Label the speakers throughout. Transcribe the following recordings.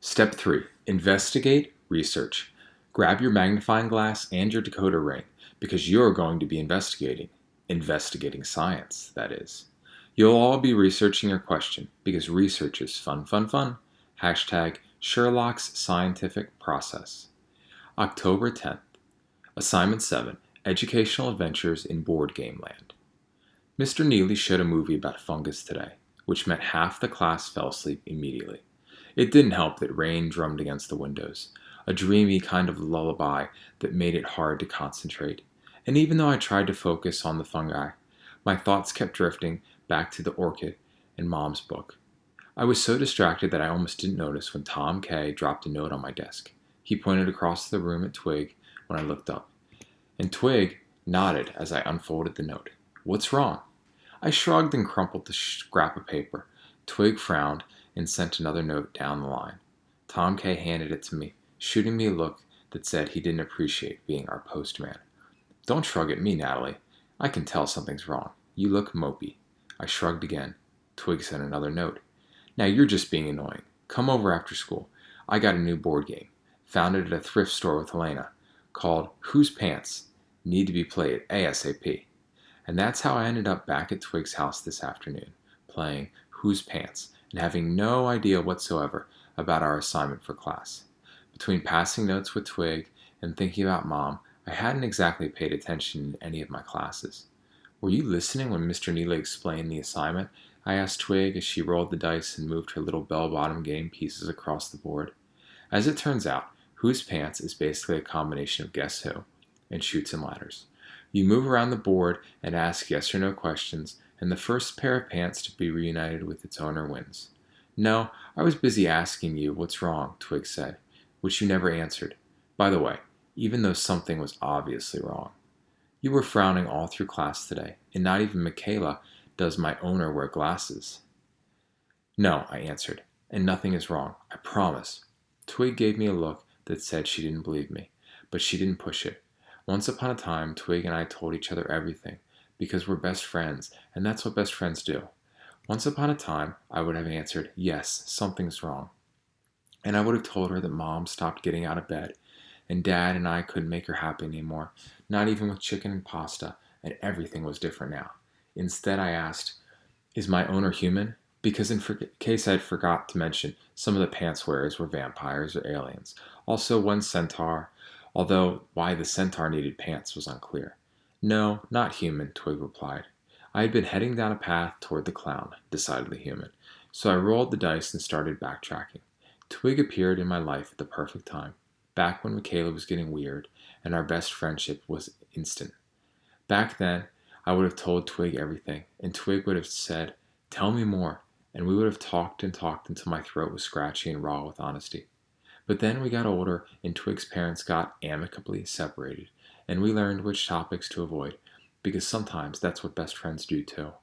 Speaker 1: Step 3. Investigate, research. Grab your magnifying glass and your decoder ring because you're going to be investigating. Investigating science, that is. You'll all be researching your question because research is fun, fun, fun. Hashtag Sherlock's Scientific Process. October 10th. Assignment 7. Educational Adventures in Board Game Land. Mr. Neely showed a movie about fungus today, which meant half the class fell asleep immediately. It didn't help that rain drummed against the windows, a dreamy kind of lullaby that made it hard to concentrate. And even though I tried to focus on the fungi, my thoughts kept drifting back to the orchid and Mom's book. I was so distracted that I almost didn't notice when Tom K. dropped a note on my desk. He pointed across the room at Twig when I looked up, and Twig nodded as I unfolded the note. "What's wrong?" I shrugged and crumpled the scrap of paper. Twig frowned and sent another note down the line. Tom K. handed it to me, shooting me a look that said he didn't appreciate being our postman. "Don't shrug at me, Natalie. I can tell something's wrong. You look mopey." I shrugged again. Twig sent another note. "Now you're just being annoying. Come over after school. I got a new board game. Found it at a thrift store with Elena. Called Whose Pants? Need to be played ASAP." And that's how I ended up back at Twig's house this afternoon, playing Whose Pants, and having no idea whatsoever about our assignment for class. Between passing notes with Twig and thinking about Mom, I hadn't exactly paid attention in any of my classes. "Were you listening when Mr. Neely explained the assignment?" I asked Twig as she rolled the dice and moved her little bell-bottom game pieces across the board. As it turns out, Whose Pants is basically a combination of Guess Who and Chutes and Ladders. You move around the board and ask yes or no questions, and the first pair of pants to be reunited with its owner wins. "No, I was busy asking you what's wrong," Twig said, which you never answered. By the way, even though something was obviously wrong. "You were frowning all through class today, and not even Michaela does my owner wear glasses." "No," I answered, "and nothing is wrong. I promise." Twig gave me a look that said she didn't believe me, but she didn't push it. Once upon a time, Twig and I told each other everything, because we're best friends, and that's what best friends do. Once upon a time, I would have answered, "Yes, something's wrong." And I would have told her that Mom stopped getting out of bed, and Dad and I couldn't make her happy anymore, not even with chicken and pasta, and everything was different now. Instead, I asked, "Is my owner human?" Because in case I'd forgot to mention, some of the pants wearers were vampires or aliens. Also, one centaur, although why the centaur needed pants was unclear. "No, not human," Twig replied. I had been heading down a path toward the clown, decidedly human, so I rolled the dice and started backtracking. Twig appeared in my life at the perfect time, back when Michaela was getting weird, and our best friendship was instant. Back then, I would have told Twig everything, and Twig would have said, "Tell me more," and we would have talked and talked until my throat was scratchy and raw with honesty. But then we got older, and Twig's parents got amicably separated, and we learned which topics to avoid, because sometimes that's what best friends do too.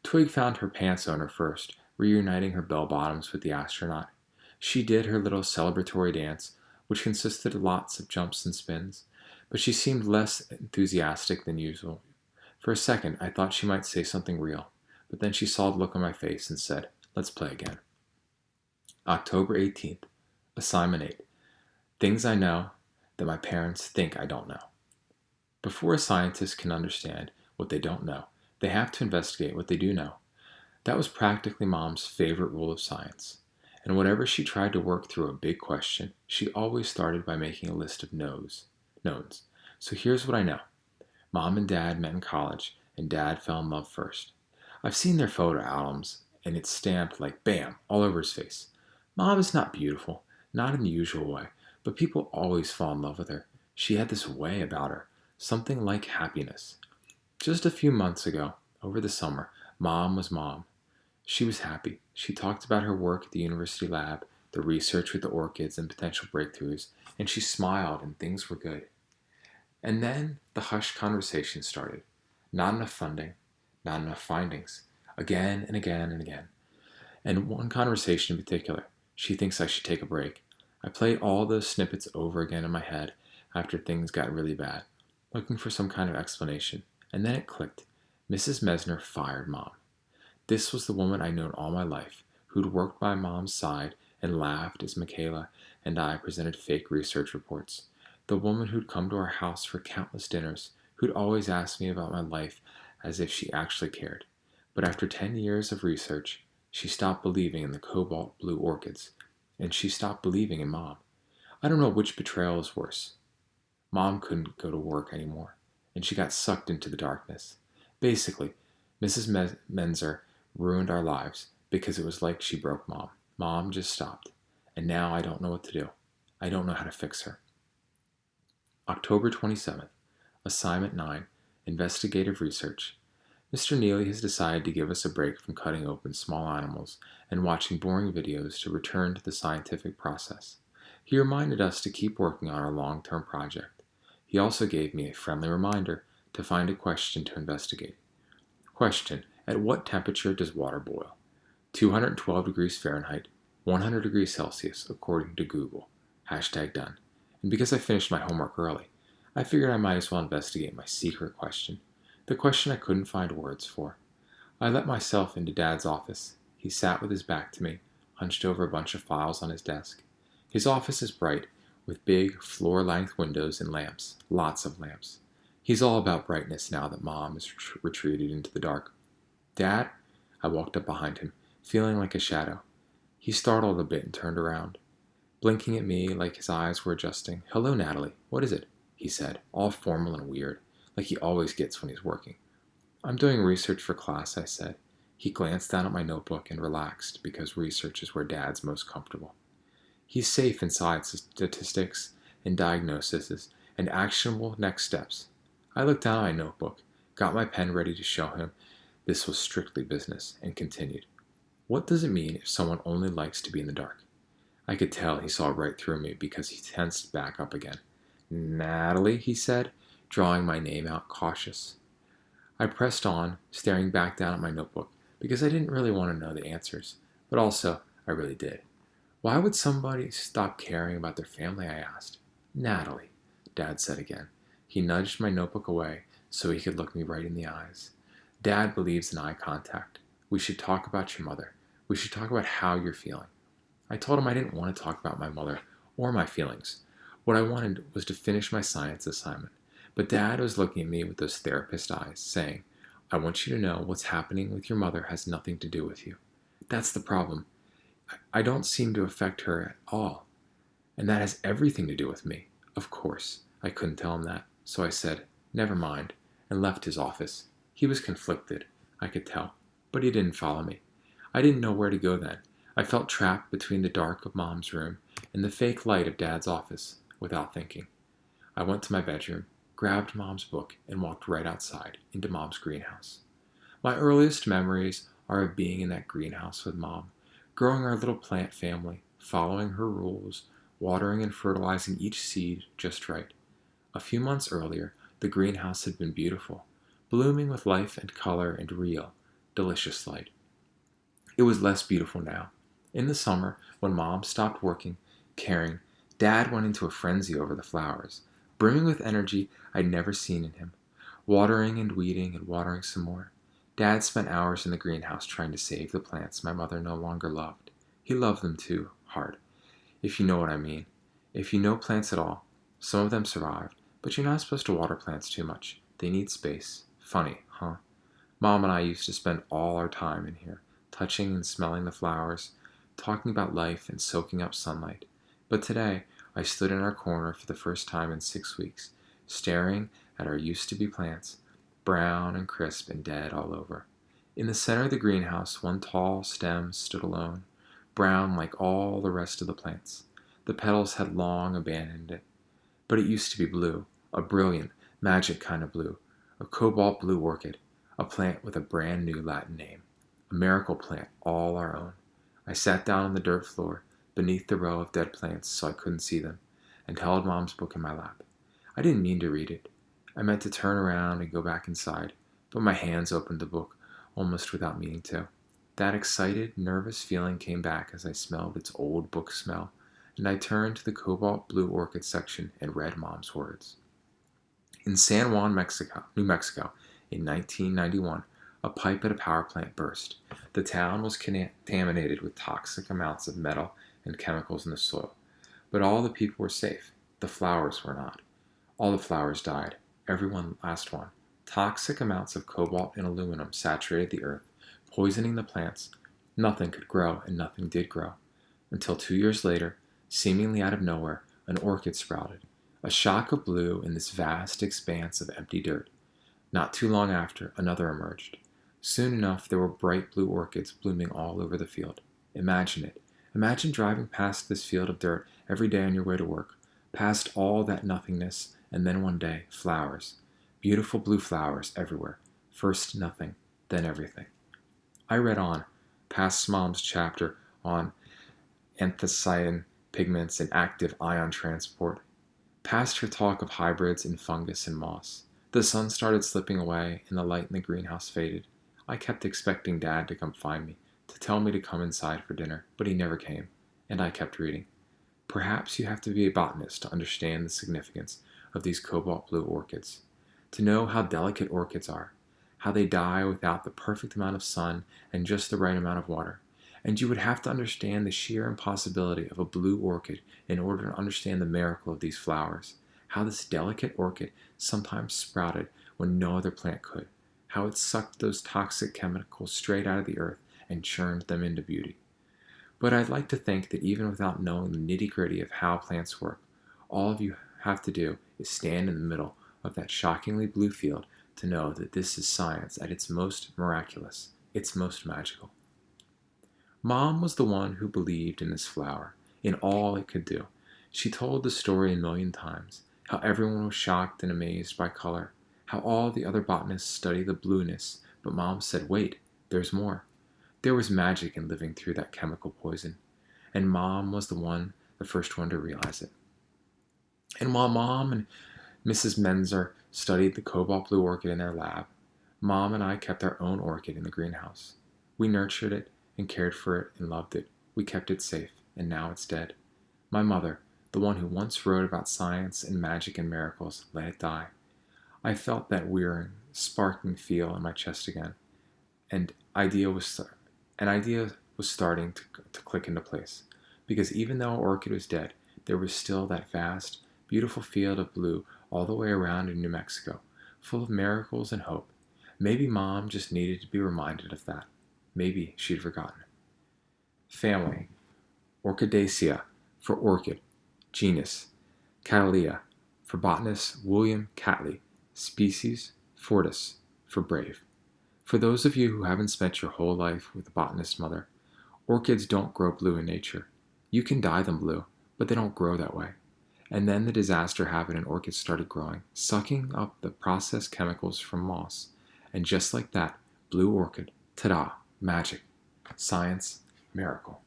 Speaker 1: Twig found her pants owner first, reuniting her bell-bottoms with the astronaut. She did her little celebratory dance, which consisted of lots of jumps and spins, but she seemed less enthusiastic than usual. For a second, I thought she might say something real, but then she saw the look on my face and said, "Let's play again." October 18th. Assignment 8. Things I know that my parents think I don't know. Before a scientist can understand what they don't know, they have to investigate what they do know. That was practically Mom's favorite rule of science. And whenever she tried to work through a big question, she always started by making a list of knowns. So here's what I know. Mom and Dad met in college, and Dad fell in love first. I've seen their photo albums, and it's stamped like bam, all over his face. Mom is not beautiful, not in the usual way, but people always fall in love with her. She had this way about her, something like happiness. Just a few months ago, over the summer, Mom was Mom. She was happy. She talked about her work at the university lab, the research with the orchids and potential breakthroughs, and she smiled and things were good. And then the hushed conversation started. Not enough funding, not enough findings. Again and again and again. And one conversation in particular. She thinks I should take a break. I played all those snippets over again in my head after things got really bad, looking for some kind of explanation. And then it clicked. Mrs. Mesner fired Mom. This was the woman I'd known all my life, who'd worked by Mom's side and laughed as Michaela and I presented fake research reports. The woman who'd come to our house for countless dinners, who'd always ask me about my life as if she actually cared. But after 10 years of research, she stopped believing in the cobalt blue orchids, and she stopped believing in Mom. I don't know which betrayal is worse. Mom couldn't go to work anymore, and she got sucked into the darkness. Basically, Mrs. Menzer ruined our lives because it was like she broke Mom. Mom just stopped, and now I don't know what to do. I don't know how to fix her. October 27th, Assignment 9, Investigative Research. Mr. Neely has decided to give us a break from cutting open small animals and watching boring videos to return to the scientific process. He reminded us to keep working on our long-term project. He also gave me a friendly reminder to find a question to investigate. Question: at what temperature does water boil? 212 degrees Fahrenheit, 100 degrees Celsius, according to Google. #done. And because I finished my homework early, I figured I might as well investigate my secret question. The question I couldn't find words for. I let myself into Dad's office. He sat with his back to me, hunched over a bunch of files on his desk. His office is bright, with big, floor-length windows and lamps. Lots of lamps. He's all about brightness now that Mom has retreated into the dark. Dad? I walked up behind him, feeling like a shadow. He startled a bit and turned around, blinking at me like his eyes were adjusting. "Hello, Natalie. What is it?" he said, all formal and weird, like he always gets when he's working. "I'm doing research for class," I said. He glanced down at my notebook and relaxed because research is where Dad's most comfortable. He's safe inside statistics and diagnoses and actionable next steps. I looked down at my notebook, got my pen ready to show him this was strictly business, and continued. "What does it mean if someone only likes to be in the dark?" I could tell he saw right through me because he tensed back up again. "Natalie," he said, drawing my name out cautious. I pressed on, staring back down at my notebook, because I didn't really want to know the answers, but also I really did. "Why would somebody stop caring about their family?" I asked. "Natalie," Dad said again. He nudged my notebook away so he could look me right in the eyes. "Dad believes in eye contact. We should talk about your mother. We should talk about how you're feeling." I told him I didn't want to talk about my mother or my feelings. What I wanted was to finish my science assignment. But Dad was looking at me with those therapist eyes, saying, "I want you to know what's happening with your mother has nothing to do with you. That's the problem. I don't seem to affect her at all. And that has everything to do with me." Of course, I couldn't tell him that, so I said, "Never mind," and left his office. He was conflicted, I could tell, but he didn't follow me. I didn't know where to go then. I felt trapped between the dark of Mom's room and the fake light of Dad's office, without thinking. I went to my bedroom, grabbed Mom's book, and walked right outside, into Mom's greenhouse. My earliest memories are of being in that greenhouse with Mom, growing our little plant family, following her rules, watering and fertilizing each seed just right. A few months earlier, the greenhouse had been beautiful, blooming with life and color and real, delicious light. It was less beautiful now. In the summer, when Mom stopped working, caring, Dad went into a frenzy over the flowers, brimming with energy I'd never seen in him, watering and weeding and watering some more. Dad spent hours in the greenhouse trying to save the plants my mother no longer loved. He loved them too, hard, if you know what I mean. If you know plants at all, some of them survived, but you're not supposed to water plants too much. They need space. Funny, huh? Mom and I used to spend all our time in here, touching and smelling the flowers, talking about life and soaking up sunlight. But today, I stood in our corner for the first time in 6 weeks, staring at our used-to-be plants, brown and crisp and dead all over. In the center of the greenhouse, one tall stem stood alone, brown like all the rest of the plants. The petals had long abandoned it. But it used to be blue, a brilliant, magic kind of blue, a cobalt blue orchid, a plant with a brand new Latin name, a miracle plant all our own. I sat down on the dirt floor, beneath the row of dead plants so I couldn't see them, and held Mom's book in my lap. I didn't mean to read it. I meant to turn around and go back inside, but my hands opened the book almost without meaning to. That excited, nervous feeling came back as I smelled its old book smell, and I turned to the cobalt blue orchid section and read Mom's words. In San Juan, New Mexico, in 1991, a pipe at a power plant burst. The town was contaminated with toxic amounts of metal and chemicals in the soil. But all the people were safe. The flowers were not. All the flowers died. Every one, last one. Toxic amounts of cobalt and aluminum saturated the earth, poisoning the plants. Nothing could grow, and nothing did grow. Until 2 years later, seemingly out of nowhere, an orchid sprouted. A shock of blue in this vast expanse of empty dirt. Not too long after, another emerged. Soon enough, there were bright blue orchids blooming all over the field. Imagine it. Imagine driving past this field of dirt every day on your way to work, past all that nothingness, and then one day, flowers. Beautiful blue flowers everywhere. First nothing, then everything. I read on, past Mom's chapter on anthocyanin pigments and active ion transport, past her talk of hybrids in fungus and moss. The sun started slipping away, and the light in the greenhouse faded. I kept expecting Dad to come find me, to tell me to come inside for dinner, but he never came, and I kept reading. Perhaps you have to be a botanist to understand the significance of these cobalt blue orchids, to know how delicate orchids are, how they die without the perfect amount of sun and just the right amount of water. And you would have to understand the sheer impossibility of a blue orchid in order to understand the miracle of these flowers, how this delicate orchid sometimes sprouted when no other plant could, how it sucked those toxic chemicals straight out of the earth and churned them into beauty. But I'd like to think that even without knowing the nitty-gritty of how plants work, all of you have to do is stand in the middle of that shockingly blue field to know that this is science at its most miraculous, its most magical. Mom was the one who believed in this flower, in all it could do. She told the story a million times, how everyone was shocked and amazed by color, how all the other botanists studied the blueness, but Mom said, wait, there's more. There was magic in living through that chemical poison, and Mom was the first one to realize it. And while Mom and Mrs. Menzer studied the cobalt blue orchid in their lab, Mom and I kept our own orchid in the greenhouse. We nurtured it and cared for it and loved it. We kept it safe, and now it's dead. My mother, the one who once wrote about science and magic and miracles, let it die. I felt that wearing, sparking feel in my chest again, and an idea was starting to click into place. Because even though our orchid was dead, there was still that vast, beautiful field of blue all the way around in New Mexico, full of miracles and hope. Maybe Mom just needed to be reminded of that. Maybe she'd forgotten. Family. Orchidaceae for orchid. Genus. Cattleya for botanist William Catley. Species. Fortis for brave. For those of you who haven't spent your whole life with a botanist mother, orchids don't grow blue in nature. You can dye them blue, but they don't grow that way. And then the disaster happened and orchids started growing, sucking up the processed chemicals from moss. And just like that, blue orchid, ta-da, magic, science, miracle.